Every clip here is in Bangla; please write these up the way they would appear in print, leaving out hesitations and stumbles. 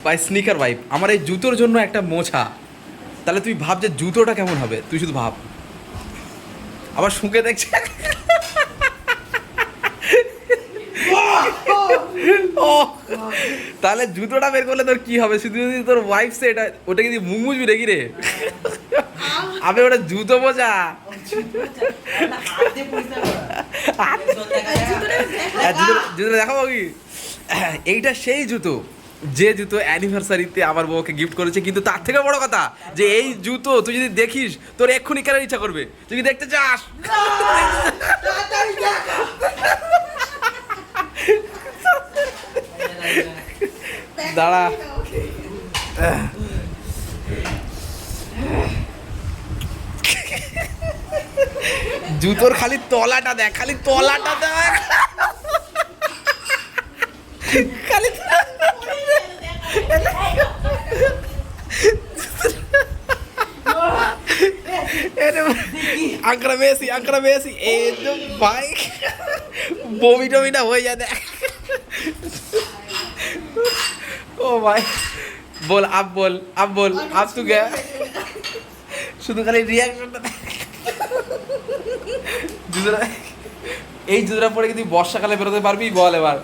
বাই স্নিকার ভাইব, আমার এই জুতোর জন্য একটা মোছা। তাহলে তুই ভাব যে জুতোটা কেমন হবে, তুই শুধু ভাব। আবার শুকে দেখছে। ও তাহলে জুতোটা বের করলে তোর কি হবে? শুধু যদি তোর ওয়াইফ সে এটা ওটা কি মুখ মুছবি নাকি রে? আবে ওটা জুতো মোজা। জুতো দেখাবো কি? এইটা সেই জুতো যে জুতো অ্যানিভার্সারিতে আমার বউকে গিফট করেছে। কিন্তু তার থেকে বড় কথা যে এই জুতো তুই যদি দেখিস তোর এক্ষুনি কেনার ইচ্ছা করবে। তুই কি দেখতে চাস? দাঁড়া, জুতোর খালি তলাটা দেখ, খালি তলাটা দেখ, খালি আঁকড়া বেশি এই তো ভাই বমি টমি না হয়ে যায় দেখ। ও ভাই বল, আপ বল আপ তু গে, শুধু খালি রিয়াকশনটা দেখ। জুতোটা, এই জুতোটা পরে কি তুই বর্ষাকালে বেরোতে পারবি বল এবার?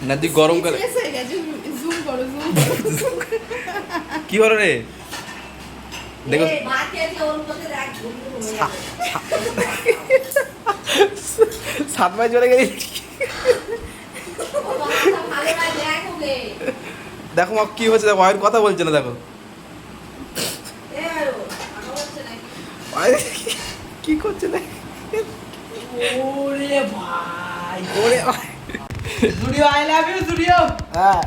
না তুই গরমকালে কি হলো রে? দেখো 7 মাস চলে গেলি। দেখো মা কি হচ্ছে, দেখো আর কথা বলছে না, দেখো কি করছে দেখ। ওরে ভাই, ওরে Zudio I love you Zudio. হ্যাঁ